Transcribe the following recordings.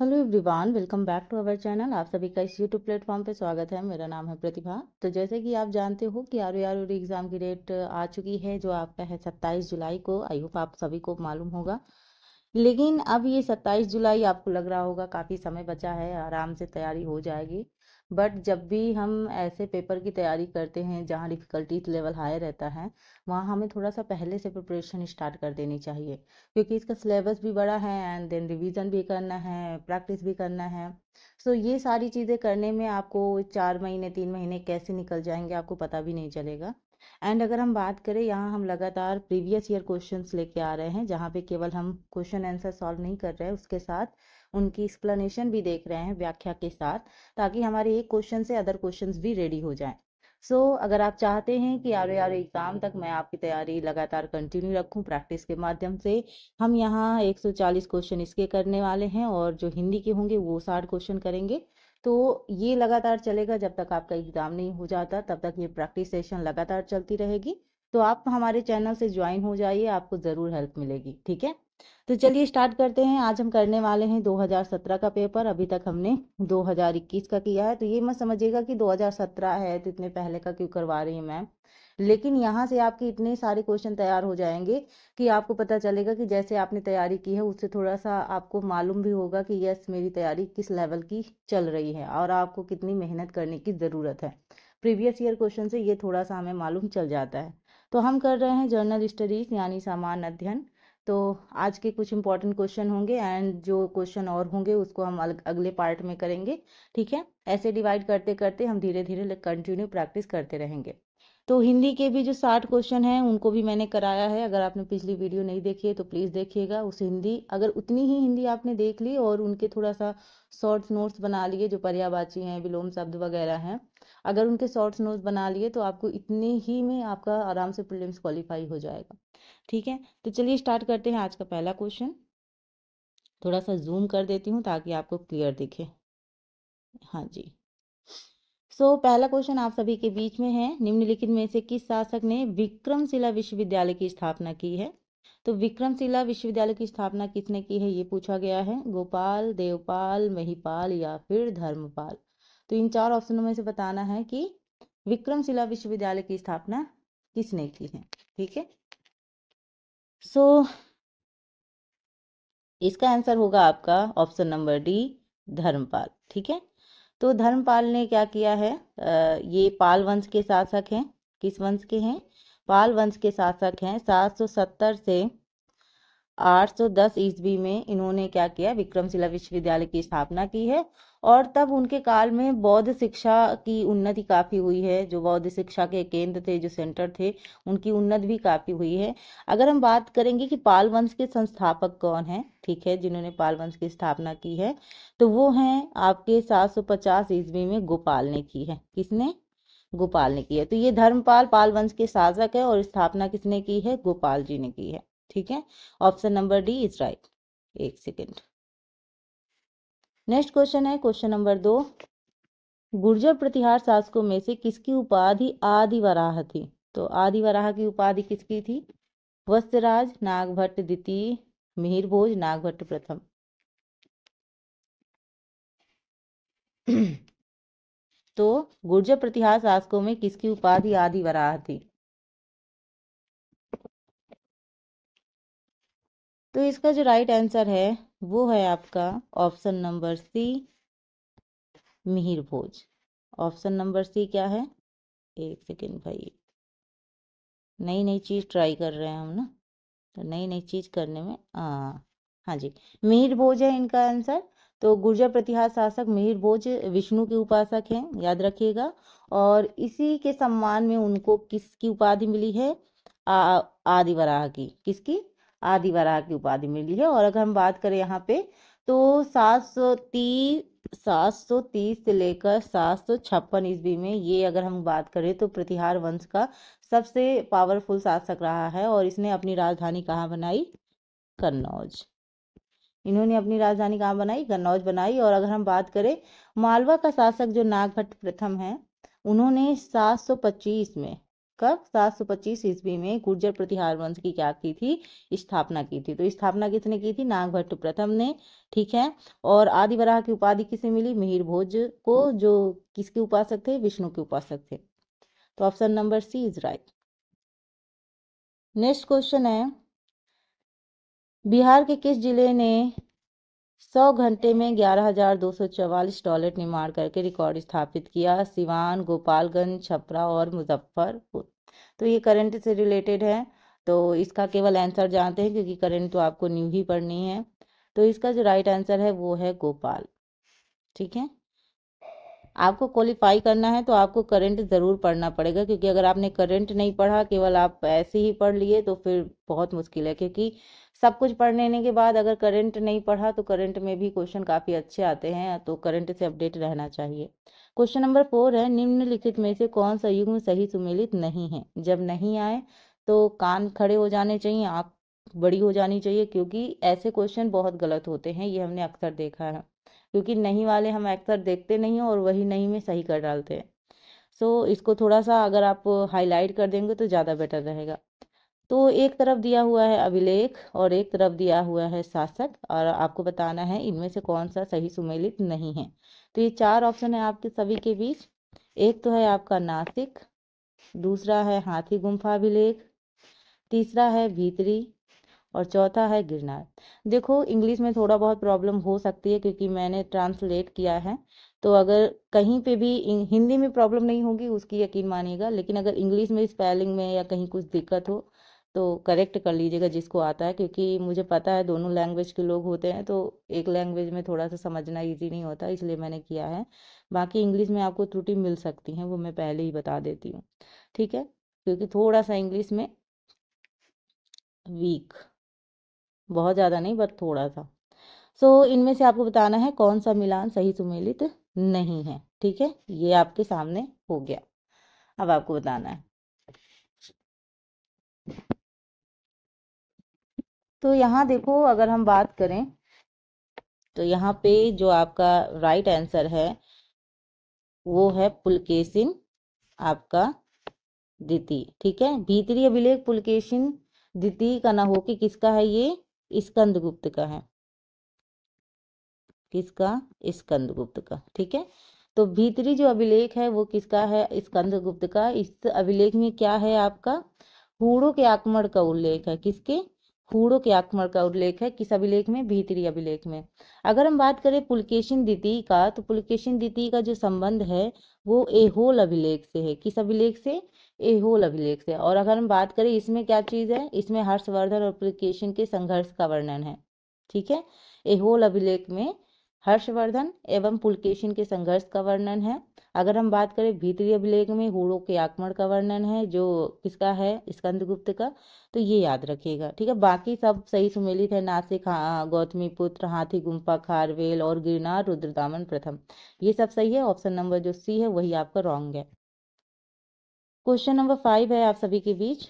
Hello everyone, welcome back to our channel. आप सभी का इस यूट्यूब प्लेटफॉर्म पे स्वागत है। मेरा नाम है प्रतिभा। तो जैसे कि आप जानते हो कि आर एग्ज़ाम की डेट आ चुकी है, जो आपका है 27 जुलाई को। आई होप आप सभी को मालूम होगा। लेकिन अब ये 27 जुलाई आपको लग रहा होगा काफ़ी समय बचा है, आराम से तैयारी हो जाएगी। बट जब भी हम ऐसे पेपर की तैयारी करते हैं जहाँ डिफ़िकल्टीज लेवल हाई रहता है, वहाँ हमें थोड़ा सा पहले से प्रिपरेशन स्टार्ट कर देनी चाहिए, क्योंकि इसका सिलेबस भी बड़ा है एंड देन रिवीजन भी करना है, प्रैक्टिस भी करना है। सो ये सारी चीज़ें करने में आपको 4 महीने 3 महीने कैसे निकल जाएंगे आपको पता भी नहीं चलेगा। एंड अगर हम बात करें, यहाँ हम लगातार प्रीवियस ईयर क्वेश्चंस लेके आ रहे हैं, जहाँ पे केवल हम क्वेश्चन आंसर सॉल्व नहीं कर रहे हैं, उसके साथ उनकी एक्सप्लेनेशन भी देख रहे हैं व्याख्या के साथ, ताकि हमारे एक क्वेश्चन से अदर क्वेश्चंस भी रेडी हो जाएं। अगर आप चाहते हैं कि आर एग्ज़ाम तक मैं आपकी तैयारी लगातार कंटिन्यू रखूं प्रैक्टिस के माध्यम से, हम यहाँ 140 क्वेश्चन इसके करने वाले हैं, और जो हिंदी के होंगे वो 60 क्वेश्चन करेंगे। तो ये लगातार चलेगा जब तक आपका एग्ज़ाम नहीं हो जाता, तब तक ये प्रैक्टिस सेशन लगातार चलती रहेगी। तो आप हमारे चैनल से ज्वाइन हो जाइए, आपको ज़रूर हेल्प मिलेगी। ठीक है, तो चलिए स्टार्ट करते हैं। आज हम करने वाले हैं 2017 का पेपर। अभी तक हमने 2021 का किया है, तो ये मत समझिएगा कि 2017 है तो इतने पहले का क्यों करवा रही हैं मैम। लेकिन यहाँ से आपके इतने सारे क्वेश्चन तैयार हो जाएंगे कि आपको पता चलेगा कि जैसे आपने तैयारी की है उससे थोड़ा सा आपको मालूम भी होगा कि यस, मेरी तैयारी किस लेवल की चल रही है और आपको कितनी मेहनत करने की ज़रूरत है। प्रीवियस ईयर क्वेश्चन से ये थोड़ा सा हमें मालूम चल जाता है। तो हम कर रहे हैं जर्नल स्टडीज़ यानी सामान्य अध्ययन। तो आज के कुछ इंपॉर्टेंट क्वेश्चन होंगे एंड जो क्वेश्चन और होंगे उसको हम अगले पार्ट में करेंगे। ठीक है, ऐसे डिवाइड करते करते हम धीरे धीरे कंटिन्यू प्रैक्टिस करते रहेंगे। तो हिंदी के भी जो 60 क्वेश्चन हैं उनको भी मैंने कराया है। अगर आपने पिछली वीडियो नहीं देखी है तो प्लीज़ देखिएगा उस हिंदी। अगर उतनी ही हिंदी आपने देख ली और उनके थोड़ा सा शॉर्ट्स नोट्स बना लिए, जो पर्यायवाची हैं, विलोम शब्द वगैरह हैं, अगर उनके शॉर्ट्स नोट्स बना लिए तो आपको इतने ही में आपका आराम से प्रीलिम्स क्वालिफाई हो जाएगा। ठीक है, तो चलिए स्टार्ट करते हैं आज का पहला क्वेश्चन। थोड़ा सा जूम कर देती हूँ ताकि आपको क्लियर दिखे। हाँ जी। पहला क्वेश्चन आप सभी के बीच में है। निम्नलिखित में से किस शासक ने विक्रमशिला विश्वविद्यालय की स्थापना की है? तो विक्रमशिला विश्वविद्यालय की स्थापना किसने की है, ये पूछा गया है। गोपाल, देवपाल, महिपाल या फिर धर्मपाल? तो इन चार ऑप्शनों में से बताना है कि विक्रमशिला विश्वविद्यालय की स्थापना किसने की है। ठीक है, सो इसका आंसर होगा आपका ऑप्शन नंबर डी, धर्मपाल। ठीक है, तो धर्मपाल ने क्या किया है, ये पाल वंश के शासक हैं। किस वंश के हैं? पाल वंश के शासक हैं। 770 से 810 ईस्वी में इन्होंने क्या किया, विक्रमशिला विश्वविद्यालय की स्थापना की है। और तब उनके काल में बौद्ध शिक्षा की उन्नति काफ़ी हुई है। जो बौद्ध शिक्षा के केंद्र थे, जो सेंटर थे, उनकी उन्नति भी काफ़ी हुई है। अगर हम बात करेंगे कि पाल वंश के संस्थापक कौन हैं, ठीक है, जिन्होंने पाल वंश की स्थापना की है, तो वो हैं आपके 750 ईस्वी में गोपाल ने की है। किसने? गोपाल ने की है। तो ये धर्मपाल पाल वंश के शासक है और स्थापना किसने की है? गोपाल जी ने की है। ठीक है, option number D is right. एक सेकेंड, नेक्स्ट क्वेश्चन है क्वेश्चन नंबर 2। गुर्जर प्रतिहार शासकों में से किसकी उपाधि आदि वराह थी? तो आदि वराह की उपाधि किसकी थी? वत्सराज, नागभट्ट द्वितीय, मिहिर भोज, नागभट्ट प्रथम? तो गुर्जर प्रतिहार शासकों में किसकी उपाधि आदि वराह थी? तो इसका जो राइट आंसर है वो है आपका ऑप्शन नंबर सी, मिहिर भोज। ऑप्शन नंबर सी क्या है? एक सेकेंड भाई, नई नई चीज़ ट्राई कर रहे हैं हम ना, तो नई नई चीज़ करने में हाँ जी, मिहिर भोज है इनका आंसर। तो गुर्जर प्रतिहार शासक मिहिर भोज विष्णु के उपासक हैं, याद रखिएगा। और इसी के सम्मान में उनको किसकी उपाधि मिली है? आदिवराह की। किसकी? आदिवराह की उपाधि मिली है। और अगर हम बात करें यहाँ पे, तो 730 से लेकर 756 ईस्वी में, ये अगर हम बात करें तो प्रतिहार वंश का सबसे पावरफुल शासक रहा है। और इसने अपनी राजधानी कहाँ बनाई? कन्नौज। इन्होंने अपनी राजधानी कहाँ बनाई? कन्नौज बनाई। और अगर हम बात करें मालवा का शासक जो नागभट्ट प्रथम है, उन्होंने 725 में कब? 725 ईस्वी में गुर्जर प्रतिहार वंश की क्या की थी? स्थापना की थी। तो स्थापना किसने की थी? नागभट्ट प्रथम ने। ठीक है। और आदि वराह की उपाधि किसे मिली? मिहिर भोज को, जो किसके उपासक थे? विष्णु के उपासक थे। तो option number C is right. Next question है, बिहार के किस जिले ने 100 घंटे में $11,244 निर्माण करके रिकॉर्ड स्थापित किया? सिवान, गोपालगंज, छपरा और मुजफ्फरपुर। तो ये करंट से रिलेटेड है, तो इसका केवल आंसर जानते हैं क्योंकि करंट तो आपको न्यू ही पढ़नी है। तो इसका जो राइट आंसर है वो है गोपाल। ठीक है। आपको क्वालिफाई करना है तो आपको करंट ज़रूर पढ़ना पड़ेगा, क्योंकि अगर आपने करंट नहीं पढ़ा, केवल आप ऐसे ही पढ़ लिए, तो फिर बहुत मुश्किल है। क्योंकि सब कुछ पढ़ लेने के बाद अगर करंट नहीं पढ़ा तो करंट में भी क्वेश्चन काफ़ी अच्छे आते हैं, तो करंट से अपडेट रहना चाहिए। क्वेश्चन नंबर 4 है, निम्नलिखित में से कौन सा युग्म सही सुमेलित नहीं है? जब नहीं आए तो कान खड़े हो जाने चाहिए, आँख बड़ी हो जानी चाहिए, क्योंकि ऐसे क्वेश्चन बहुत गलत होते हैं, ये हमने अक्सर देखा है। क्योंकि नहीं वाले हम अक्सर देखते नहीं हैं और वही नहीं में सही कर डालते हैं। सो इसको थोड़ा सा अगर आप हाईलाइट कर देंगे तो ज़्यादा बेटर रहेगा। तो एक तरफ दिया हुआ है अभिलेख और एक तरफ दिया हुआ है शासक, और आपको बताना है इनमें से कौन सा सही सुमेलित नहीं है। तो ये 4 ऑप्शन है आपके सभी के बीच। एक तो है आपका नासिक, दूसरा है हाथी गुम्फा अभिलेख, तीसरा है भीतरी, और चौथा है गिरनार। देखो इंग्लिश में थोड़ा बहुत प्रॉब्लम हो सकती है क्योंकि मैंने ट्रांसलेट किया है, तो अगर कहीं पे भी हिंदी में प्रॉब्लम नहीं होगी उसकी यकीन मानिएगा, लेकिन अगर इंग्लिश में स्पेलिंग में या कहीं कुछ दिक्कत हो तो करेक्ट कर लीजिएगा जिसको आता है, क्योंकि मुझे पता है दोनों लैंग्वेज के लोग होते हैं, तो एक लैंग्वेज में थोड़ा सा समझना ईजी नहीं होता, इसलिए मैंने किया है। बाकी इंग्लिश में आपको त्रुटि मिल सकती है, वो मैं पहले ही बता देती हूँ। ठीक है, क्योंकि थोड़ा सा इंग्लिश में वीक, बहुत ज़्यादा नहीं बट थोड़ा सा। सो इनमें से आपको बताना है कौन सा मिलान सही सुमेलित नहीं है। ठीक है, ये आपके सामने हो गया। अब आपको बताना है। तो यहाँ देखो, अगर हम बात करें तो यहाँ पे जो आपका राइट आंसर है वो है पुलकेशिन आपका द्वितीय। ठीक है, भीतरी अभिलेख पुलकेशिन द्वितीय का ना हो कि किसका है? ये स्कंदगुप्त का है। किसका? स्कंदगुप्त का। ठीक है, तो भीतरी जो अभिलेख है वो किसका है? स्कंदगुप्त का। इस अभिलेख में क्या है आपका? हूणों के आक्रमण का उल्लेख है। किसके? हूणों के आक्रमण का उल्लेख है। किस अभिलेख में? भीतरी अभिलेख में। अगर हम बात करें पुलकेशिन द्वितीय का, तो पुलकेशिन द्वितीय का जो संबंध है वो एहोल अभिलेख से है। किस अभिलेख से? एहोल अभिलेख से। और अगर हम बात करें इसमें क्या चीज़ है, इसमें हर्षवर्धन और पुलकेशिन के संघर्ष का वर्णन है। ठीक है, एहोल अभिलेख में हर्षवर्धन एवं पुलकेशिन के संघर्ष का वर्णन है। अगर हम बात करें भीतरी अभिलेख में हूणों के आक्रमण का वर्णन है, जो किसका है? स्कंदगुप्त का। तो ये याद रखिएगा। ठीक है, बाकी सब सही सुमेलित है। नासिक गौतमी पुत्र, हाथी गुम्फा खारवेल और गिरनार रुद्रदामन प्रथम, ये सब सही है। ऑप्शन नंबर जो सी है वही आपका रॉन्ग है। क्वेश्चन नंबर 5 है आप सभी के बीच।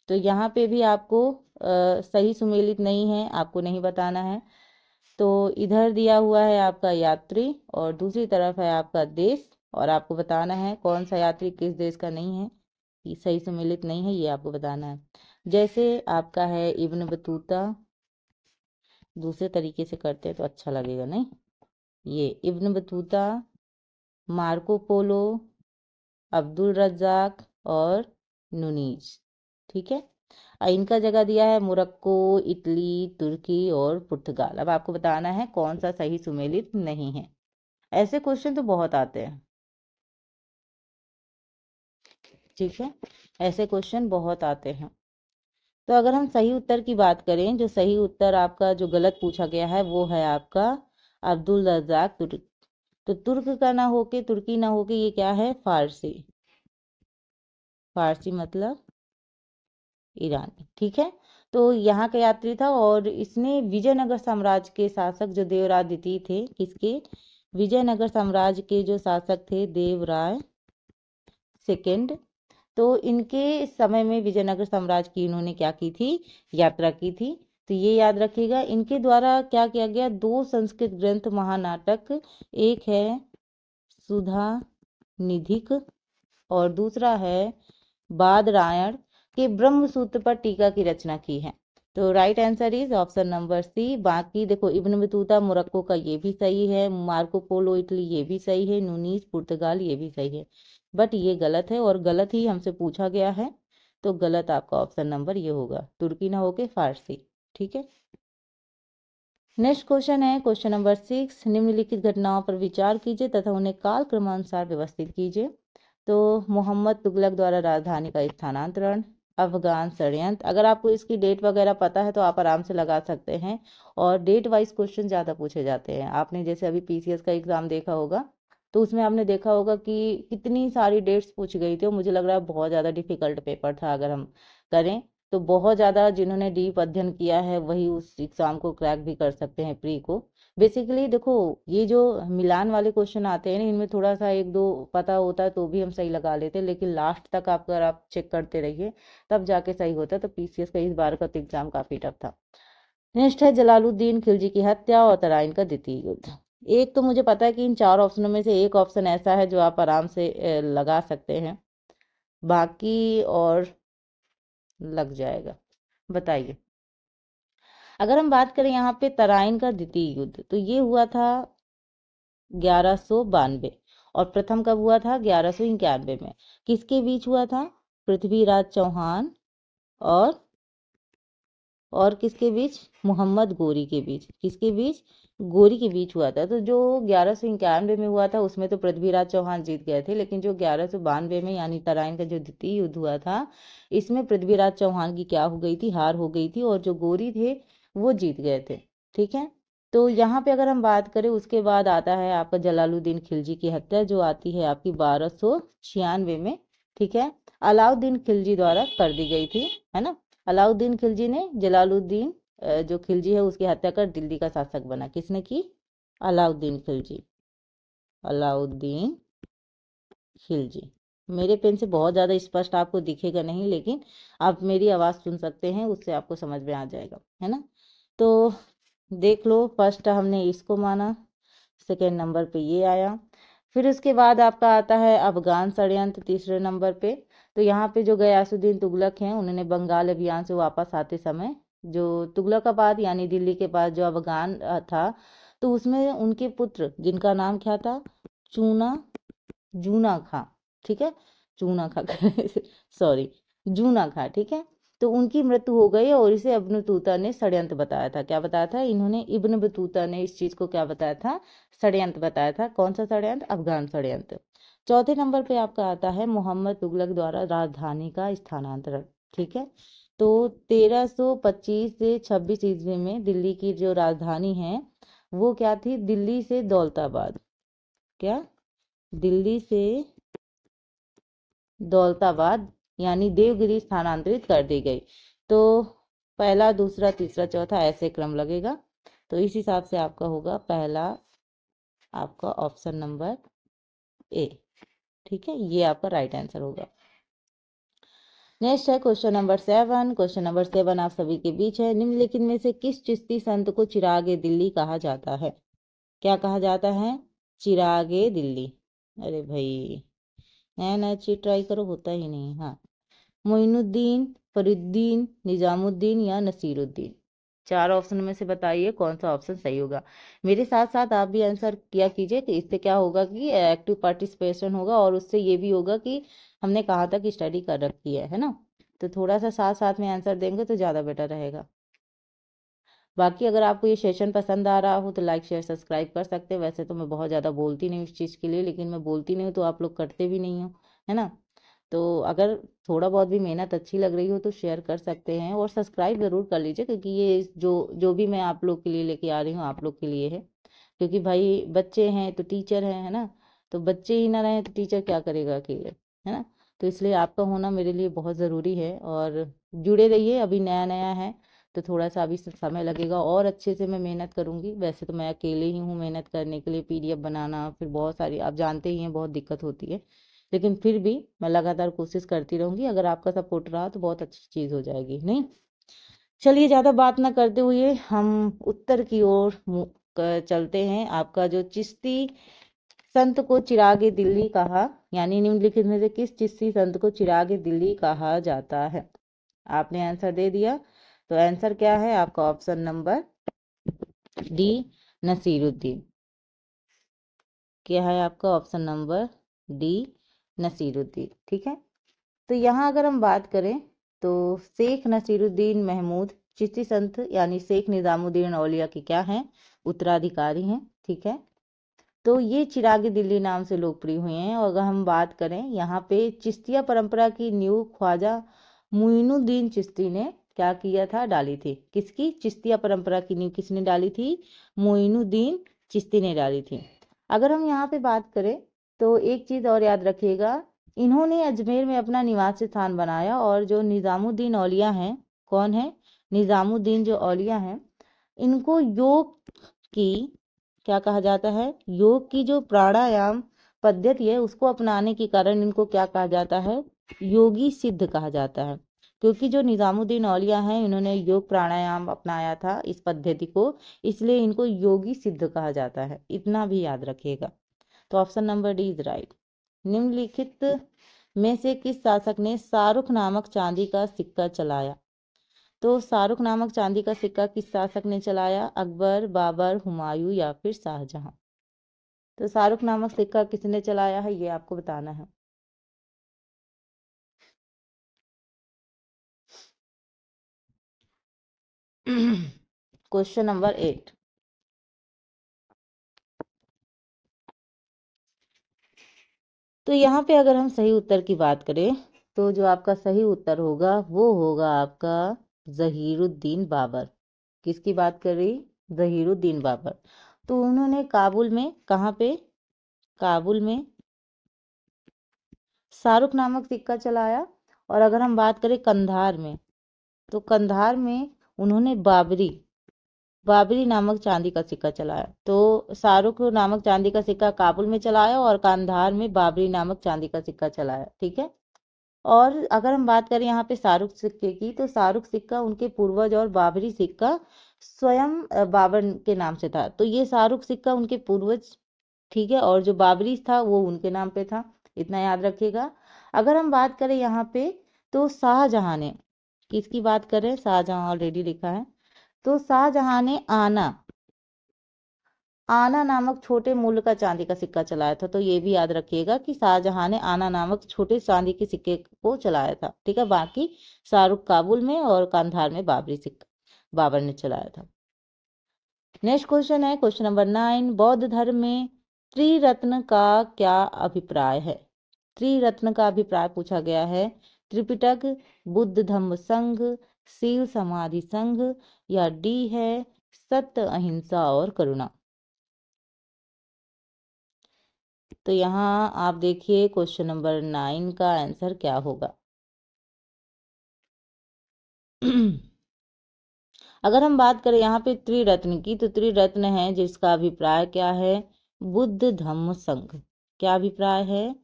तो यहाँ पे भी आपको सही सुमेलित नहीं है, आपको नहीं बताना है। तो इधर दिया हुआ है आपका यात्री और दूसरी तरफ है आपका देश, और आपको बताना है कौन सा यात्री किस देश का नहीं है, ये सही सम्मिलित नहीं है, ये आपको बताना है। जैसे आपका है इब्न बतूता, दूसरे तरीके से करते हैं तो अच्छा लगेगा नहीं। ये Ibn Battuta, Marco Polo, Abdul Razzaq और नुनीज। ठीक है, इनका जगह दिया है मोरक्को, इटली, तुर्की और पुर्तगाल। अब आपको बताना है कौन सा सही सुमेलित नहीं है। ऐसे क्वेश्चन तो बहुत आते हैं। ठीक है, ऐसे क्वेश्चन बहुत आते हैं। तो अगर हम सही उत्तर की बात करें, जो सही उत्तर आपका जो गलत पूछा गया है वो है आपका अब्दुल रज्जाक तुर्क। तो तुर्क का ना होके, तुर्की ना होके, ये क्या है? फारसी। फारसी मतलब ईरानी। ठीक है, तो यहाँ का यात्री था और इसने विजयनगर साम्राज्य के शासक जो देवराय द्वितीय थे, किसके? विजयनगर साम्राज्य के जो शासक थे देवराय सेकेंड, तो इनके समय में विजयनगर साम्राज्य की इन्होंने क्या की थी? यात्रा की थी। तो ये याद रखिएगा। इनके द्वारा क्या किया गया? 2 संस्कृत ग्रंथ महानाटक, एक है सुधा निधिक और दूसरा है बाद रायण के ब्रह्म सूत्र पर टीका की रचना की है? तो right answer is option number C. बाकी देखो, इब्न बतूता मोरक्को का ये भी सही है, मार्को पोलो इटली ये भी सही है, नूनीज पुर्तगाल ये भी सही है, बट ये गलत है और गलत ही हमसे पूछा गया है। तो गलत आपका ऑप्शन नंबर ये होगा, तुर्की ना होके फारसी। ठीक है, नेक्स्ट क्वेश्चन है क्वेश्चन नंबर 6। निम्नलिखित घटनाओं पर विचार कीजिए तथा उन्हें काल क्रमानुसार व्यवस्थित कीजिए। तो मोहम्मद तुगलक द्वारा राजधानी का स्थानांतरण, अफगान षड्यंत्र। अगर आपको इसकी डेट वगैरह पता है तो आप आराम से लगा सकते हैं, और डेट वाइज क्वेश्चन ज़्यादा पूछे जाते हैं। आपने जैसे अभी पीसीएस का एग्जाम देखा होगा, तो उसमें आपने देखा होगा कि कितनी सारी डेट्स पूछ गई थी, और मुझे लग रहा है बहुत ज़्यादा डिफिकल्ट पेपर था। अगर हम करें तो बहुत ज़्यादा जिन्होंने डीप अध्ययन किया है वही उस एग्ज़ाम को क्रैक भी कर सकते हैं, प्री को। बेसिकली देखो, ये जो मिलान वाले क्वेश्चन आते हैं ना, इनमें थोड़ा सा एक दो पता होता है तो भी हम सही लगा लेते हैं, लेकिन लास्ट तक आप अगर आप चेक करते रहिए तब जाके सही होता है। तो पीसीएस का इस बार का तो एग्जाम काफ़ी टफ था। नेक्स्ट है जलालुद्दीन खिलजी की हत्या और तराइन का द्वितीय युद्ध। एक तो मुझे पता है कि इन चार ऑप्शनों में से एक ऑप्शन ऐसा है जो आप आराम से लगा सकते हैं, बाकी और लग जाएगा। बताइए, अगर हम बात करें यहाँ पे तराइन का द्वितीय युद्ध, तो ये हुआ था 1192, और प्रथम कब हुआ था? 1191 में। किसके बीच हुआ था? पृथ्वीराज चौहान और किसके बीच? मोहम्मद गोरी के बीच। किसके बीच? गोरी के बीच हुआ था। तो जो 1191 में हुआ था उसमें तो पृथ्वीराज चौहान जीत गए थे, लेकिन जो 1192 में यानी तराइन का जो द्वितीय युद्ध हुआ था, इसमें पृथ्वीराज चौहान की क्या हो गई थी? हार हो गई थी, और जो गोरी थे वो जीत गए थे। ठीक है, तो यहाँ पे अगर हम बात करें, उसके बाद आता है आपका जलालुद्दीन खिलजी की हत्या, जो आती है आपकी 1296 में। ठीक है, अलाउद्दीन खिलजी द्वारा कर दी गई थी, है ना। अलाउद्दीन खिलजी ने जलालुद्दीन जो खिलजी है उसकी हत्या कर दिल्ली का शासक बना। किसने की? अलाउद्दीन खिलजी। अलाउद्दीन खिलजी। मेरे पेन से बहुत ज़्यादा स्पष्ट आपको दिखेगा नहीं, लेकिन आप मेरी आवाज़ सुन सकते हैं, उससे आपको समझ में आ जाएगा, है ना। तो देख लो, फर्स्ट हमने इसको माना, सेकेंड नंबर पे ये आया। फिर उसके बाद आपका आता है अफगान षड्यंत्र तीसरे नंबर पे। तो यहाँ पे जो गयासुद्दीन तुगलक हैं, उन्होंने बंगाल अभियान से वापस आते समय जो तुगलकाबाद यानी दिल्ली के पास जो अफगान था, तो उसमें उनके पुत्र जिनका नाम क्या था? चूना जूना खां। ठीक है, चूना खा सॉरी, जूना खां। ठीक है, तो उनकी मृत्यु हो गई, और इसे इब्न बतूता ने षड्यंत्र बताया था। क्या बताया था? इन्होंने, इब्न बतूता ने इस चीज को क्या बताया था? षड्यंत्र बताया था। कौन सा षड्यंत्र? अफगान षड्यंत्र। चौथे नंबर पे आपका आता है मोहम्मद तुगलक द्वारा राजधानी का स्थानांतरण। ठीक है, तो 1325 से 26 ईस्वी में दिल्ली की जो राजधानी है वो क्या थी? दिल्ली से दौलताबाद। क्या? दिल्ली से दौलताबाद यानी देवगिरी स्थानांतरित कर दी गई। तो पहला, दूसरा, तीसरा, चौथा ऐसे क्रम लगेगा। तो इस हिसाब से आपका होगा पहला आपका ऑप्शन नंबर ए। ठीक है, ये आपका राइट आंसर होगा। नेक्स्ट है क्वेश्चन नंबर 7। क्वेश्चन नंबर 7 आप सभी के बीच है। निम्नलिखित में से किस चिश्ती संत को चिरागे दिल्ली कहा जाता है? क्या कहा जाता है? चिरागे दिल्ली। अरे भाई, नया नया चीज ट्राई करो, होता ही नहीं। हाँ, मोइनुद्दीन, फरीदुद्दीन, निजामुद्दीन या नसीरुद्दीन। चार ऑप्शन में से बताइए कौन सा ऑप्शन सही होगा। मेरे साथ साथ आप भी आंसर किया कीजिए, कि इससे क्या होगा कि एक्टिव पार्टिसिपेशन होगा, और उससे ये भी होगा कि हमने कहा था कि स्टडी कर रखी है ना। तो थोड़ा सा साथ साथ में आंसर देंगे तो ज़्यादा बेटर रहेगा। बाकी अगर आपको ये सेशन पसंद आ रहा हो तो लाइक शेयर सब्सक्राइब कर सकते हैं। वैसे तो मैं बहुत ज़्यादा बोलती नहीं उस चीज़ के लिए, लेकिन मैं बोलती नहीं हूँ तो आप लोग करते भी नहीं हो, है ना। तो अगर थोड़ा बहुत भी मेहनत अच्छी लग रही हो तो शेयर कर सकते हैं, और सब्सक्राइब ज़रूर कर लीजिए, क्योंकि ये जो जो भी मैं आप लोग के लिए लेके आ रही हूँ आप लोग के लिए है। क्योंकि भाई बच्चे हैं तो टीचर हैं, है ना। तो बच्चे ही ना रहें तो टीचर क्या करेगा अकेले, है ना। तो इसलिए आपका होना मेरे लिए बहुत ज़रूरी है, और जुड़े रहिए। अभी नया नया है तो थोड़ा सा अभी समय लगेगा, और अच्छे से मैं मेहनत करूँगी। वैसे तो मैं अकेले ही हूँ मेहनत करने के लिए, पीडीएफ बनाना, फिर बहुत सारी आप जानते ही हैं बहुत दिक्कत होती है, लेकिन फिर भी मैं लगातार कोशिश करती रहूँगी। अगर आपका सपोर्ट रहा तो बहुत अच्छी चीज़ हो जाएगी। नहीं, चलिए ज़्यादा बात ना करते हुए हम उत्तर की ओर चलते हैं। आपका जो चिश्ती संत को चिरागे दिल्ली कहा, यानी निम्नलिखित में से किस चिश्ती संत को चिरागे दिल्ली कहा जाता है? आपने आंसर दे दिया, तो आंसर क्या है आपका? Option number D, Nasiruddin. क्या है आपका? Option number D, Nasiruddin. ठीक है, तो यहाँ अगर हम बात करें तो शेख नसीरुद्दीन महमूद चिश्ती संत यानी शेख निजामुद्दीन औलिया के क्या हैं? उत्तराधिकारी हैं। ठीक है, तो ये चिरागे दिल्ली नाम से लोकप्रिय हुए हैं। और अगर हम बात करें यहाँ पे चिश्तिया परंपरा की नींव ख्वाजा मुइनुद्दीन चिश्ती ने क्या किया था? डाली थी। किसकी? चिश्तिया परंपरा की नींव किसने डाली थी? मुइनुद्दीन चिश्ती ने डाली थी। अगर हम यहाँ पे बात करें तो एक चीज और याद रखिएगा, इन्होंने अजमेर में अपना निवास स्थान बनाया। और जो निजामुद्दीन औलिया हैं, कौन है? निजामुद्दीन जो औलिया हैं, इनको योग की क्या कहा जाता है? योग की जो प्राणायाम पद्धति है उसको अपनाने के कारण इनको क्या कहा जाता है? योगी सिद्ध कहा जाता है। क्योंकि जो निजामुद्दीन औलिया हैं इन्होंने योग प्राणायाम अपनाया था इस पद्धति को, इसलिए इनको योगी सिद्ध कहा जाता है। इतना भी याद रखिएगा। तो option number D is right. निम्नलिखित में से किस शासक ने शाहरुख नामक चांदी का सिक्का चलाया? तो शाहरुख नामक चांदी का सिक्का किस शासक ने चलाया? अकबर, बाबर, हुमायूं या फिर शाहजहां? तो शाहरुख नामक सिक्का किसने चलाया है ये आपको बताना है। Question number 8। तो यहाँ पे अगर हम सही उत्तर की बात करें तो जो आपका सही उत्तर होगा वो होगा आपका जहीरुद्दीन बाबर। किसकी बात कर रही? जहीरुद्दीन बाबर। तो उन्होंने काबुल में, कहाँ पे? काबुल में शाहरुख नामक सिक्का चलाया। और अगर हम बात करें कंधार में, तो कंधार में उन्होंने बाबरी बाबरी नामक चांदी का सिक्का चलाया। तो शाहरुख नामक चांदी का सिक्का काबुल में चलाया और कंधार में बाबरी नामक चांदी का सिक्का चलाया। ठीक है, और अगर हम बात करें यहाँ पे शाहरुख सिक्के की, तो शाहरुख सिक्का उनके पूर्वज और बाबरी सिक्का स्वयं बाबर के नाम से था। तो ये शाहरुख सिक्का उनके पूर्वज, ठीक है, और जो बाबरी था वो उनके नाम पे था। इतना याद रखिएगा। अगर हम बात करें यहाँ पे तो शाहजहां ने, किसकी बात करें? शाहजहां ऑलरेडी लिखा है। तो शाहजहां ने आना आना नामक छोटे मूल्य का चांदी का सिक्का चलाया था। तो ये भी याद रखिएगा कि शाहजहां ने आना नामक छोटे चांदी के सिक्के को चलाया था। ठीक है, बाकी शाहरुख काबुल में और कंधार में बाबरी सिक्का बाबर ने चलाया था। नेक्स्ट क्वेश्चन है क्वेश्चन नंबर 9। बौद्ध धर्म में त्रिरत्न का क्या अभिप्राय है? त्रिरत्न का अभिप्राय पूछा गया है। त्रिपिटक, बुद्ध धम्म संघ, शील समाधि संघ या डी है सत्य, अहिंसा और करुणा? तो यहाँ आप देखिए क्वेश्चन नंबर 9 का आंसर क्या होगा। अगर हम बात करें यहाँ पे त्रिरत्न की, तो त्रिरत्न है जिसका अभिप्राय क्या है? बुद्ध धम्म संघ। क्या अभिप्राय है?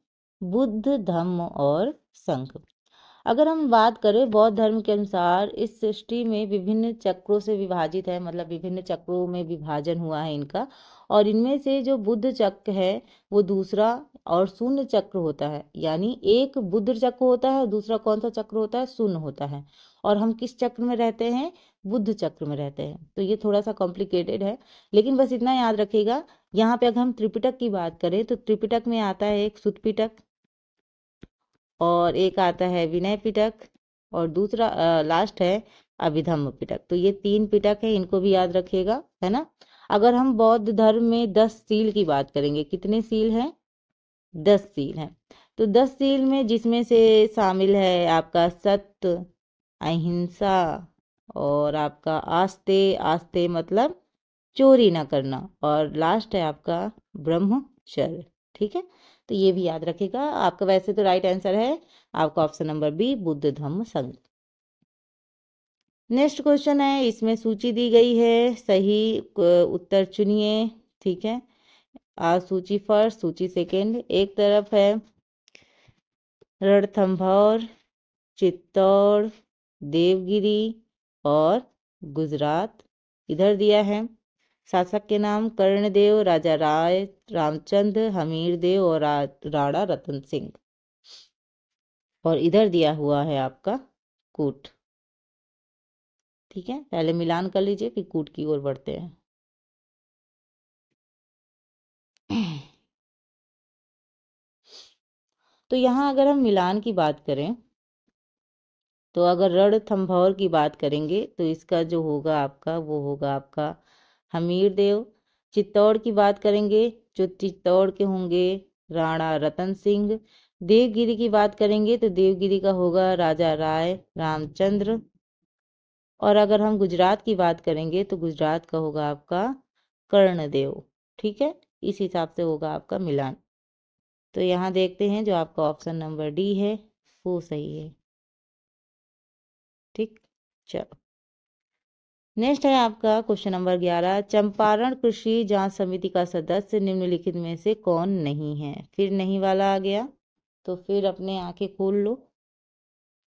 बुद्ध धम्म और संघ। अगर हम बात करें बौद्ध धर्म के अनुसार इस सृष्टि में विभिन्न चक्रों से विभाजित है, मतलब विभिन्न चक्रों में विभाजन हुआ है इनका। और इनमें से जो बुद्ध चक्र है वो दूसरा और शून्य चक्र होता है। यानी एक बुद्ध चक्र होता है और दूसरा कौन सा चक्र होता है? शून्य होता है। और हम किस चक्र में रहते हैं? बुद्ध चक्र में रहते हैं। तो ये थोड़ा सा कॉम्प्लिकेटेड है, लेकिन बस इतना याद रखिएगा। यहाँ पे अगर हम त्रिपिटक की बात करें तो त्रिपिटक में आता है एक सुत्त पिटक, और एक आता है विनय पिटक, और दूसरा लास्ट है अभिधम्म पिटक। तो ये 3 पिटक है, इनको भी याद रखिएगा, है ना। अगर हम बौद्ध धर्म में 10 सील की बात करेंगे, कितने सील हैं? 10 सील हैं। तो 10 सील में जिसमें से शामिल है आपका सत्य, अहिंसा, और आपका आस्ते, आस्ते मतलब चोरी ना करना, और लास्ट है आपका ब्रह्मचर्य। ठीक है, तो ये भी याद रखिएगा। आपका वैसे तो राइट आंसर है आपका option number B, Buddha Dhamma संघ। नेक्स्ट क्वेश्चन है, इसमें सूची दी गई है, सही उत्तर चुनिए। ठीक है, सूची फर्स्ट, सूची सेकेंड। एक तरफ है रणथंभौर, चित्तौड़, देवगिरी और गुजरात। इधर दिया है शासक के नाम कर्णदेव, राजा राय, रामचंद्र, हमीरदेव और राणा रतन सिंह। और इधर दिया हुआ है आपका कूट। ठीक है, पहले मिलान कर लीजिए फिर कूट की ओर बढ़ते हैं। तो यहाँ अगर हम मिलान की बात करें तो अगर रणथंभौर की बात करेंगे तो इसका जो होगा आपका वो होगा आपका हमीरदेव। चित्तौड़ की बात करेंगे जो चित्तौड़ के होंगे राणा रतन सिंह। देवगिरी की बात करेंगे तो देवगिरी का होगा राजा राय रामचंद्र। और अगर हम गुजरात की बात करेंगे तो गुजरात का होगा आपका कर्णदेव। ठीक है, इस हिसाब से होगा आपका मिलान। तो यहाँ देखते हैं जो आपका ऑप्शन नंबर डी है वो सही है। ठीक, चलो नेक्स्ट है आपका क्वेश्चन नंबर 11। चंपारण कृषि जांच समिति का सदस्य निम्नलिखित में से कौन नहीं है? फिर नहीं वाला आ गया, तो फिर अपने आंखें खोल लो।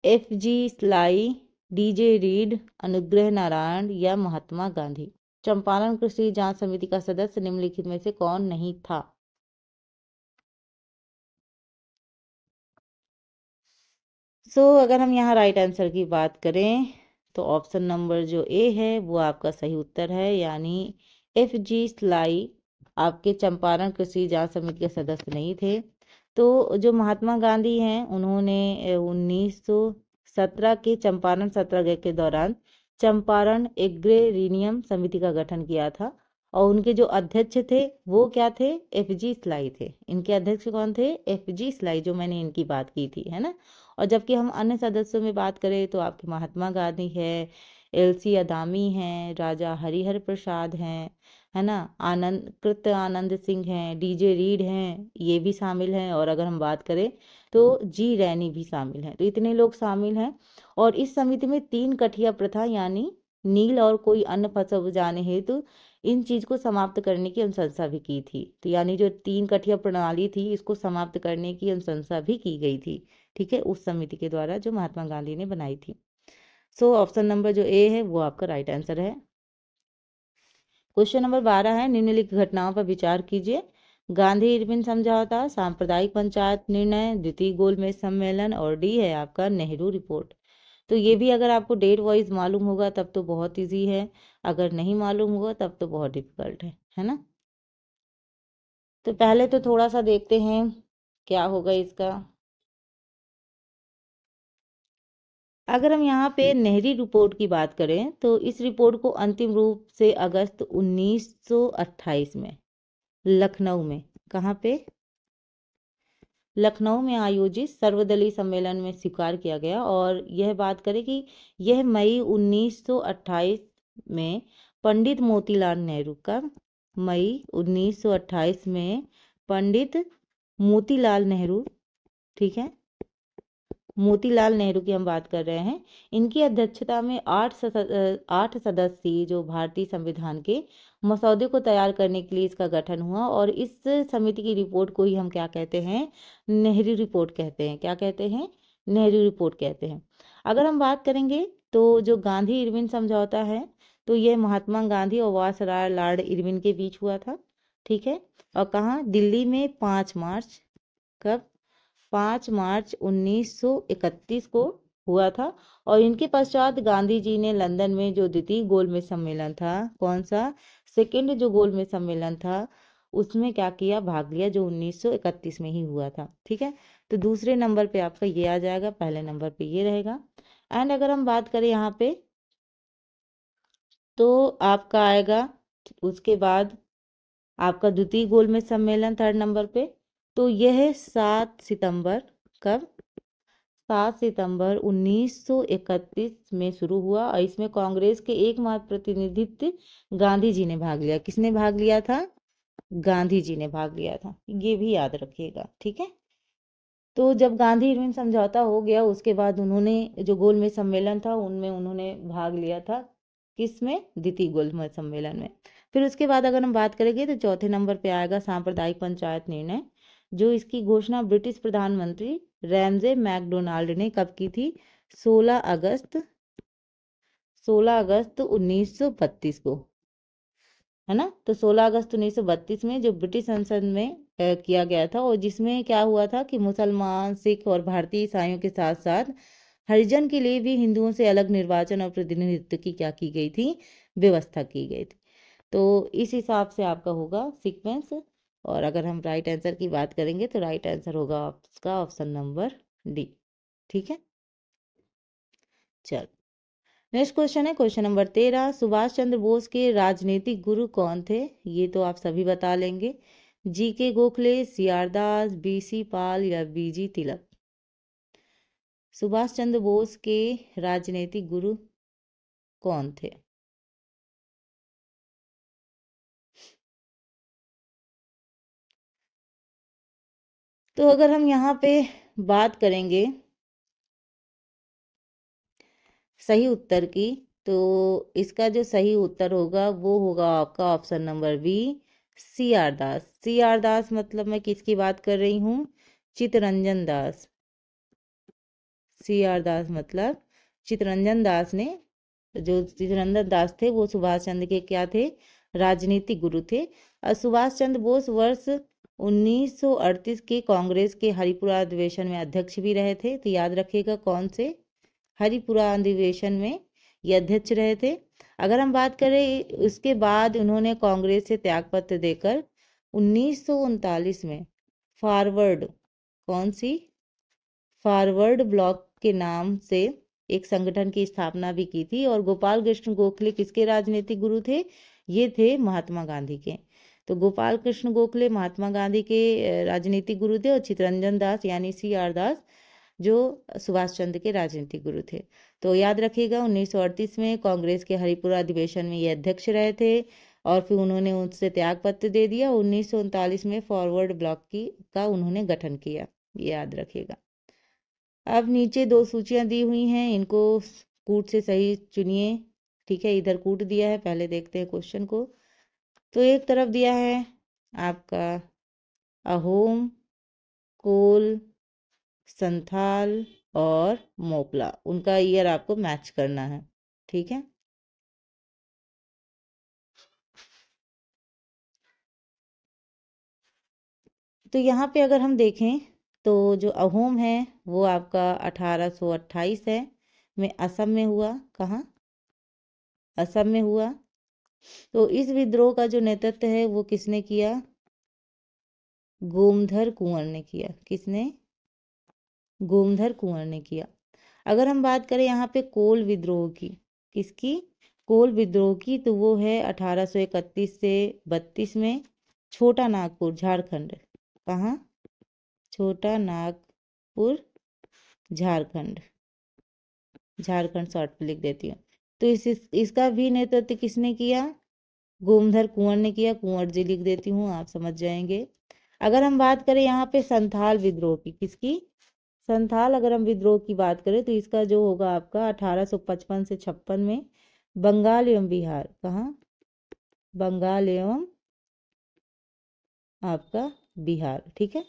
FG sly, DJ read, Anugrah Narayan या महात्मा गांधी। चंपारण कृषि जांच समिति का सदस्य निम्नलिखित में से कौन नहीं था? अगर हम यहाँ राइट आंसर की बात करें तो ऑप्शन नंबर जो ए है वो आपका सही उत्तर है, यानी FG स्लाई आपके चंपारण कृषि जांच समिति के सदस्य नहीं थे। तो जो महात्मा गांधी हैं उन्होंने 1917 के चंपारण सत्याग्रह के दौरान चंपारण एग्रेरियम समिति का गठन किया था। और उनके जो अध्यक्ष थे वो क्या थे? FG स्लाई थे। इनके अध्यक्ष कौन थे? FG स्लाई, जो मैंने इनकी बात की थी, है ना। और जबकि हम अन्य सदस्यों में बात करें तो आपके महात्मा गांधी है, LC अदामी हैं, राजा हरिहर प्रसाद हैं, है ना, कृत आनंद सिंह हैं, DJ रीड हैं, ये भी शामिल हैं। और अगर हम बात करें तो G रैनी भी शामिल हैं। तो इतने लोग शामिल हैं। और इस समिति में 3 कठिया प्रथा यानी नील और कोई अन्य फसल उपजाने हेतु इन चीज को समाप्त करने की अनुशंसा भी की थी। तो यानी जो 3 कठिया प्रणाली थी इसको समाप्त करने की अनुशंसा भी की गई थी। ठीक है, उस समिति के द्वारा जो महात्मा गांधी ने बनाई थी। ऑप्शन नंबर जो ए है वो आपका राइट आंसर है। क्वेश्चन नंबर 12 है, निम्नलिखित घटनाओं पर विचार कीजिए। गांधी इरविन समझौता, सांप्रदायिक पंचायत निर्णय, द्वितीय गोलमेज सम्मेलन और डी है आपका नेहरू रिपोर्ट। तो ये भी अगर आपको डेट वाइज मालूम होगा तब तो बहुत इजी है, अगर नहीं मालूम होगा तब तो बहुत डिफिकल्ट है ना। तो पहले तो थोड़ा सा देखते हैं क्या होगा इसका। अगर हम यहाँ पे नेहरू रिपोर्ट की बात करें तो इस रिपोर्ट को अंतिम रूप से अगस्त 1928 में लखनऊ में, कहाँ पे? लखनऊ में आयोजित सर्वदलीय सम्मेलन में स्वीकार किया गया। और यह बात करें कि यह मई 1928 में पंडित मोतीलाल नेहरू का, मई 1928 में पंडित मोतीलाल नेहरू, ठीक है, मोतीलाल नेहरू की हम बात कर रहे हैं, इनकी अध्यक्षता में 8 सदस्यीय जो भारतीय संविधान के मसौदे को तैयार करने के लिए इसका गठन हुआ। और इस समिति की रिपोर्ट को ही हम क्या कहते हैं? नेहरू रिपोर्ट कहते हैं। क्या कहते हैं? नेहरू रिपोर्ट कहते हैं। अगर हम बात करेंगे तो जो गांधी इरविन समझौता है तो यह महात्मा गांधी और वायसराय लॉर्ड इरविन के बीच हुआ था। ठीक है, और कहाँ? दिल्ली में 5 मार्च, कब? 5 मार्च 1931 को हुआ था। और इनके पश्चात गांधी जी ने लंदन में जो द्वितीय गोलमेज सम्मेलन था, कौन सा? सेकेंड जो गोलमेज सम्मेलन था उसमें क्या किया? भाग लिया, जो 1931 में ही हुआ था। ठीक है, तो दूसरे नंबर पे आपका ये आ जाएगा, पहले नंबर पे ये रहेगा। एंड अगर हम बात करें यहाँ पे तो आपका आएगा उसके बाद आपका द्वितीय गोलमेज सम्मेलन थर्ड नंबर पे। तो यह 7 सितंबर, कब? 7 सितंबर 1931 में शुरू हुआ। और इसमें कांग्रेस के एकमात्र प्रतिनिधित्व गांधी जी ने भाग लिया। किसने भाग लिया था? गांधी जी ने भाग लिया था, ये भी याद रखिएगा। ठीक है, तो जब गांधी इरविन समझौता हो गया उसके बाद उन्होंने जो गोलमेज सम्मेलन था उनमें उन्होंने भाग लिया था। किसमें? द्वितीय गोलमेज सम्मेलन में। फिर उसके बाद अगर हम बात करेंगे तो चौथे नंबर पे आएगा सांप्रदायिक पंचायत निर्णय, जो इसकी घोषणा ब्रिटिश प्रधानमंत्री रैमजे मैकडोनाल्ड ने कब की थी? 16 अगस्त 1932 को, है ना। तो 16 अगस्त 1932 में जो ब्रिटिश संसद में किया गया था, और जिसमें क्या हुआ था कि मुसलमान, सिख और भारतीय ईसाइयों के साथ साथ हरिजन के लिए भी हिंदुओं से अलग निर्वाचन और प्रतिनिधित्व की क्या की गई थी, व्यवस्था की गई थी। तो इस हिसाब से आपका होगा सीक्वेंस। और अगर हम राइट आंसर की बात करेंगे तो राइट आंसर होगा आपका ऑप्शन नंबर डी। ठीक है, चल नेक्स्ट क्वेश्चन है क्वेश्चन नंबर 13। सुभाष चंद्र बोस के राजनीतिक गुरु कौन थे? ये तो आप सभी बता लेंगे। जी के गोखले, सी आर दास, बी सी पाल या बी जी तिलक। सुभाष चंद्र बोस के राजनीतिक गुरु कौन थे? तो अगर हम यहाँ पे बात करेंगे सही उत्तर की, तो इसका जो सही उत्तर होगा वो होगा आपका option number B, C R Das. C R Das मतलब मैं किसकी बात कर रही हूँ? चित्तरंजन दास। सी आर दास मतलब चित्तरंजन दास ने, जो चित्तरंजन दास थे वो सुभाष चंद्र के क्या थे? राजनीतिक गुरु थे। और सुभाष चंद्र बोस वर्ष 1938 के कांग्रेस के हरिपुरा अधिवेशन में अध्यक्ष भी रहे थे। तो याद रखिएगा कौन से हरिपुरा अधिवेशन में ये अध्यक्ष रहे थे। अगर हम बात करें उसके बाद उन्होंने कांग्रेस से त्यागपत्र देकर 1939 में फॉरवर्ड, कौन सी? फॉरवर्ड ब्लॉक के नाम से एक संगठन की स्थापना भी की थी। और गोपाल कृष्ण गोखले किसके राजनीतिक गुरु थे? ये थे महात्मा गांधी के। तो गोपाल कृष्ण गोखले महात्मा गांधी के राजनीतिक गुरु थे, और चित्तरंजन दास यानी सी आर दास जो सुभाष चंद्र के राजनीतिक गुरु थे। तो याद रखिएगा 1938 में कांग्रेस के हरिपुरा अधिवेशन में ये अध्यक्ष रहे थे, और फिर उन्होंने उससे त्याग पत्र दे दिया। 1939 में फॉरवर्ड ब्लॉक की का उन्होंने गठन किया, ये याद रखिएगा। अब नीचे दो सूचियां दी हुई हैं, इनको कूट से सही चुनिए। ठीक है, इधर कूट दिया है, पहले देखते हैं क्वेश्चन को। तो एक तरफ दिया है आपका अहोम, कोल, संथाल और मोपला, उनका ईयर आपको मैच करना है। ठीक है, तो यहाँ पे अगर हम देखें तो जो अहोम है वो आपका 1828 है में असम में हुआ। कहाँ? असम में हुआ। तो इस विद्रोह का जो नेतृत्व है वो किसने किया? गोमधर कुंवर ने किया। किसने? गोमधर कुंवर ने किया। अगर हम बात करें यहाँ पे कोल विद्रोह की, किसकी? कोल विद्रोह की, तो वो है 1831 से 32 में छोटा नागपुर, झारखंड। कहाँ? छोटा नागपुर, झारखंड। झारखंड शॉर्ट में लिख देती हूँ। तो इसका भी नेतृत्व किसने किया? गोमधर कुंवर ने किया। कुंवर जी लिख देती हूँ, आप समझ जाएंगे। अगर हम बात करें यहाँ पे संथाल विद्रोह की, किसकी? संथाल अगर हम विद्रोह की बात करें तो इसका जो होगा आपका 1855 से 56 में बंगाल एवं बिहार। कहाँ? बंगाल एवं आपका बिहार। ठीक है,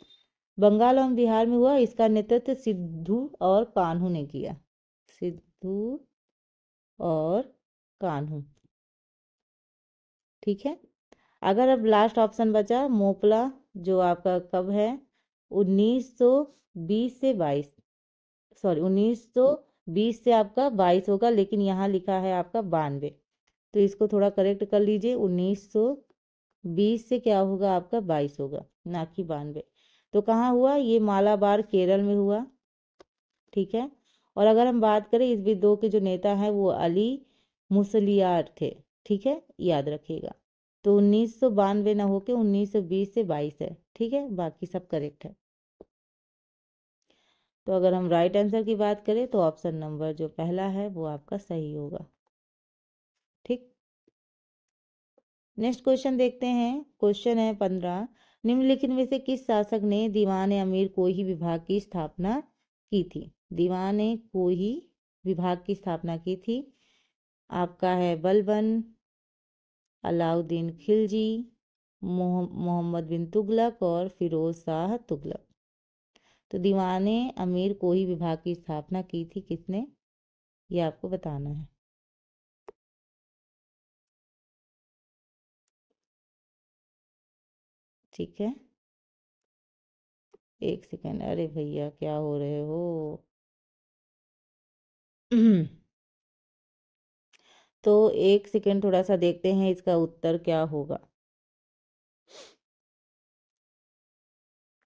बंगाल एवं बिहार में हुआ। इसका नेतृत्व सिद्धू और कान्हू ने किया। सिद्धू और कान्हू। ठीक है, अगर अब लास्ट ऑप्शन बचा मोपला, जो आपका कब है? 1920 से 22, सॉरी 1920 से आपका 22 होगा, लेकिन यहाँ लिखा है आपका 92। तो इसको थोड़ा करेक्ट कर लीजिए, 1920 से क्या होगा आपका? 22 होगा, ना कि 92। तो कहाँ हुआ ये? मालाबार, केरल में हुआ। ठीक है, और अगर हम बात करें इस विद्रोह के जो नेता हैं वो अली मुसलियार थे। ठीक है, याद रखिएगा। तो 1992 ना होके 1920 से 22 है। ठीक है, बाकी सब करेक्ट है। तो अगर हम राइट आंसर की बात करें तो ऑप्शन नंबर जो पहला है वो आपका सही होगा। ठीक, नेक्स्ट क्वेश्चन देखते हैं। क्वेश्चन है 15। निम्नलिखित में से किस शासक ने दीवान अमीर कोही विभाग की स्थापना की थी? दीवान कोही विभाग की स्थापना की थी। आपका है बलबन, अलाउद्दीन खिलजी, मोहम्मद बिन तुगलक और फिरोज शाह तुगलक। तो दीवाने अमीर कोही विभाग की स्थापना की थी किसने? ये आपको बताना है। ठीक है, 1 सेकेंड। अरे भैया क्या हो रहे हो? तो 1 सेकेंड, थोड़ा सा देखते हैं इसका उत्तर क्या होगा।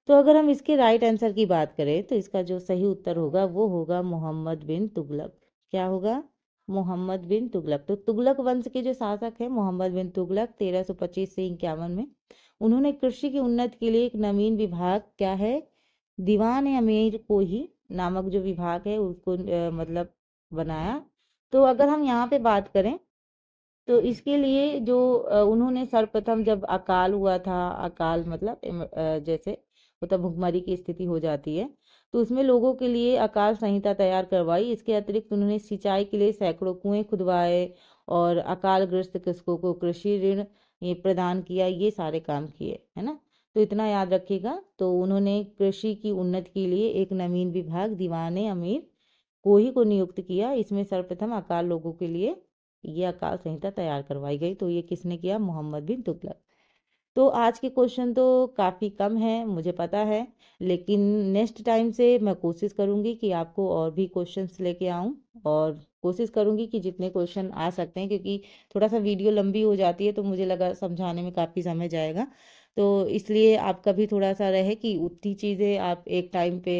तो अगर हम इसके राइट आंसर की बात करें तो इसका जो सही उत्तर होगा वो होगा मोहम्मद बिन तुगलक। क्या होगा? मोहम्मद बिन तुगलक। तो तुगलक वंश के जो शासक हैं मोहम्मद बिन तुगलक 1325 से 51 में, उन्होंने कृषि की उन्नति के लिए एक नवीन विभाग क्या है, दीवान अमीर को ही नामक जो विभाग है उसको मतलब बनाया। तो अगर हम यहाँ पे बात करें तो इसके लिए जो उन्होंने सर्वप्रथम जब अकाल हुआ था, अकाल मतलब जैसे मतलब भुखमरी की स्थिति हो जाती है, तो उसमें लोगों के लिए अकाल संहिता तैयार करवाई। इसके अतिरिक्त उन्होंने सिंचाई के लिए सैकड़ों कुएं खुदवाए और अकालग्रस्त कृषकों को कृषि ऋण ये प्रदान किया, ये सारे काम किए, है ना। तो इतना याद रखिएगा। तो उन्होंने कृषि की उन्नति के लिए एक नवीन विभाग दीवाने अमीर कोही को नियुक्त किया। इसमें सर्वप्रथम अकाल लोगों के लिए ये अकाल संहिता तैयार करवाई गई। तो ये किसने किया? मोहम्मद बिन तुगलक। तो आज के क्वेश्चन तो काफ़ी कम है मुझे पता है, लेकिन नेक्स्ट टाइम से मैं कोशिश करूँगी कि आपको और भी क्वेश्चंस लेके आऊँ, और कोशिश करूँगी कि जितने क्वेश्चन आ सकते हैं, क्योंकि थोड़ा सा वीडियो लंबी हो जाती है तो मुझे लगा समझाने में काफ़ी समय जाएगा। तो इसलिए आपका भी थोड़ा सा रहे कि उतनी चीज़ें आप एक टाइम पे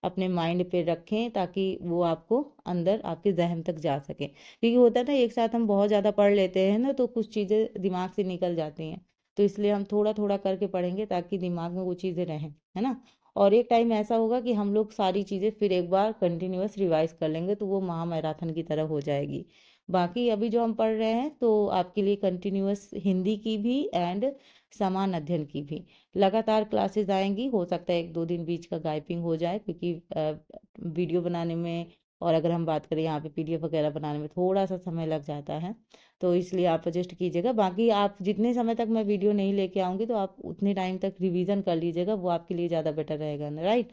अपने माइंड पे रखें, ताकि वो आपको अंदर आपके जहन तक जा सके। क्योंकि होता है ना, एक साथ हम बहुत ज़्यादा पढ़ लेते हैं ना तो कुछ चीज़ें दिमाग से निकल जाती हैं। तो इसलिए हम थोड़ा थोड़ा करके पढ़ेंगे ताकि दिमाग में वो चीज़ें रहें, है ना। और एक टाइम ऐसा होगा कि हम लोग सारी चीज़ें फिर एक बार कंटिन्यूअस रिवाइज कर लेंगे तो वो महामैराथन की तरह हो जाएगी। बाकी अभी जो हम पढ़ रहे हैं तो आपके लिए कंटिन्यूअस हिंदी की भी एंड समान अध्ययन की भी लगातार क्लासेस आएंगी। हो सकता है 1-2 दिन बीच का गाइपिंग हो जाए, क्योंकि वीडियो बनाने में और अगर हम बात करें यहाँ पे पीडीएफ वगैरह बनाने में थोड़ा सा समय लग जाता है। तो इसलिए आप एडजस्ट कीजिएगा। बाकी आप जितने समय तक मैं वीडियो नहीं लेके आऊँगी तो आप उतने टाइम तक रिवीजन कर लीजिएगा, वो आपके लिए ज़्यादा बेटर रहेगा ना, राइट।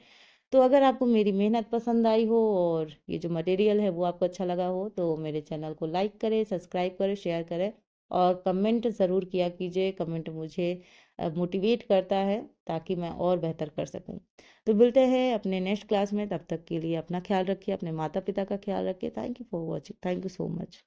तो अगर आपको मेरी मेहनत पसंद आई हो और ये जो मटेरियल है वो आपको अच्छा लगा हो तो मेरे चैनल को लाइक करें, सब्सक्राइब करें, शेयर करें और कमेंट ज़रूर किया कीजिए। कमेंट मुझे मोटिवेट करता है ताकि मैं और बेहतर कर सकूं। तो मिलते हैं अपने नेक्स्ट क्लास में, तब तक के लिए अपना ख्याल रखिए, अपने माता पिता का ख्याल रखिए। Thank you for watching, thank you so much.